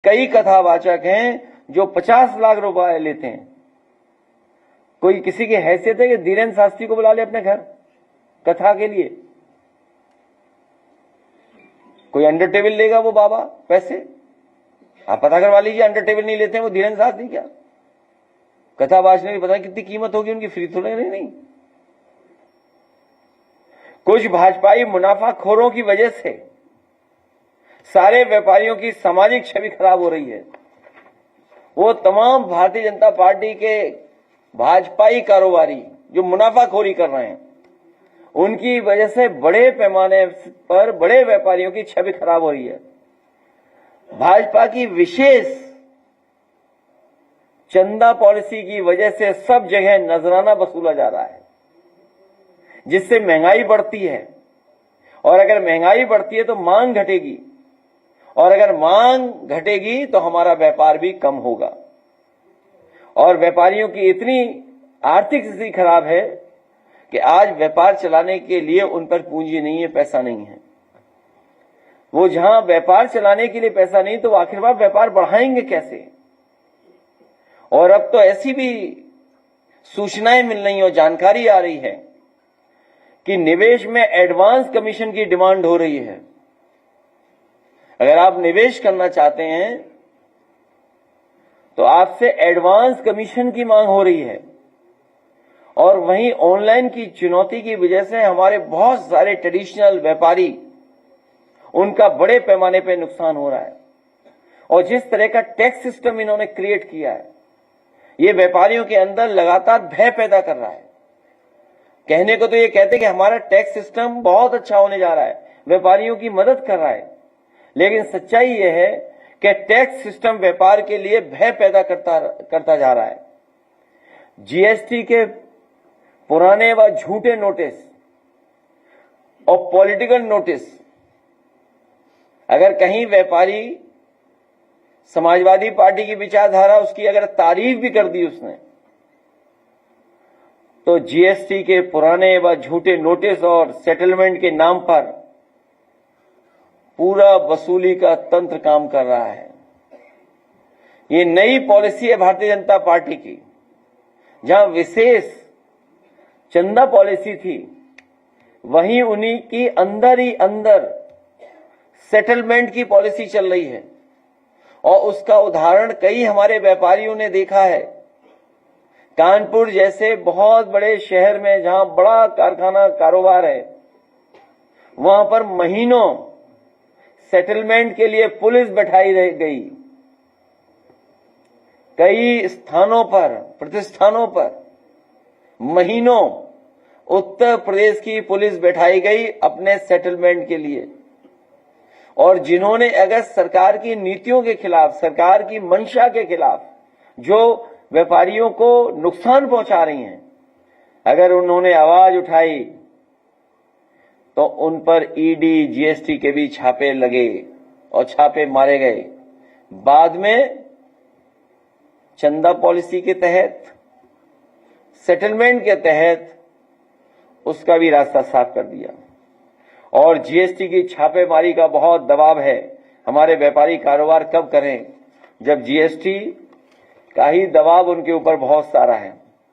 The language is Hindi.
कई कथावाचक हैं जो 50 लाख रुपए लेते हैं। कोई किसी की हैसियत है कि धीरेन्द्र शास्त्री को बुला ले अपने घर कथा के लिए? कोई अंडर टेबल लेगा वो बाबा पैसे? आप पता करवा लीजिए, अंडर टेबल नहीं लेते हैं वो धीरेन्द्र शास्त्री। क्या कथा बाजने की पता नहीं कितनी कीमत होगी उनकी, फ्री थोड़े नहीं। कुछ भाजपाई मुनाफाखोरों की वजह से सारे व्यापारियों की सामाजिक छवि खराब हो रही है। वो तमाम भारतीय जनता पार्टी के भाजपाई कारोबारी जो मुनाफाखोरी कर रहे हैं, उनकी वजह से बड़े पैमाने पर बड़े व्यापारियों की छवि खराब हो रही है। भाजपा की विशेष चंदा पॉलिसी की वजह से सब जगह नजराना वसूला जा रहा है, जिससे महंगाई बढ़ती है। और अगर महंगाई बढ़ती है तो मांग घटेगी, और अगर मांग घटेगी तो हमारा व्यापार भी कम होगा। और व्यापारियों की इतनी आर्थिक स्थिति खराब है कि आज व्यापार चलाने के लिए उन पर पूंजी नहीं है, पैसा नहीं है। वो जहां व्यापार चलाने के लिए पैसा नहीं तो आखिरकार व्यापार बढ़ाएंगे कैसे? और अब तो ऐसी भी सूचनाएं मिल रही और जानकारी आ रही है कि निवेश में एडवांस कमीशन की डिमांड हो रही है। अगर आप निवेश करना चाहते हैं तो आपसे एडवांस कमीशन की मांग हो रही है। और वहीं ऑनलाइन की चुनौती की वजह से हमारे बहुत सारे ट्रेडिशनल व्यापारी, उनका बड़े पैमाने पर नुकसान हो रहा है। और जिस तरह का टैक्स सिस्टम इन्होंने क्रिएट किया है, ये व्यापारियों के अंदर लगातार भय पैदा कर रहा है। कहने को तो ये कहते हैं कि हमारा टैक्स सिस्टम बहुत अच्छा होने जा रहा है, व्यापारियों की मदद कर रहा है, लेकिन सच्चाई ये है कि टैक्स सिस्टम व्यापार के लिए भय पैदा करता जा रहा है। जीएसटी के पुराने व झूठे नोटिस और पॉलिटिकल नोटिस, अगर कहीं व्यापारी समाजवादी पार्टी की विचारधारा उसकी अगर तारीफ भी कर दी उसने, तो जीएसटी के पुराने व झूठे नोटिस और सेटलमेंट के नाम पर पूरा वसूली का तंत्र काम कर रहा है। ये नई पॉलिसी है भारतीय जनता पार्टी की। जहां विशेष चंदा पॉलिसी थी, वहीं उन्हीं की अंदर ही अंदर सेटलमेंट की पॉलिसी चल रही है। और उसका उदाहरण कई हमारे व्यापारियों ने देखा है। कानपुर जैसे बहुत बड़े शहर में जहां बड़ा कारखाना कारोबार है, वहां पर महीनों सेटलमेंट के लिए पुलिस बैठाई गई। कई स्थानों पर, प्रतिष्ठानों पर महीनों उत्तर प्रदेश की पुलिस बैठाई गई अपने सेटलमेंट के लिए। और जिन्होंने अगर सरकार की नीतियों के खिलाफ, सरकार की मंशा के खिलाफ, जो व्यापारियों को नुकसान पहुंचा रही हैं, अगर उन्होंने आवाज उठाई तो उन पर ईडी, जीएसटी के भी छापे लगे और छापे मारे गए। बाद में चंदा पॉलिसी के तहत, सेटलमेंट के तहत उसका भी रास्ता साफ कर दिया। और जीएसटी की छापेमारी का बहुत दबाव है। हमारे व्यापारी कारोबार कब करें जब जीएसटी का ही दबाव उनके ऊपर बहुत सारा है।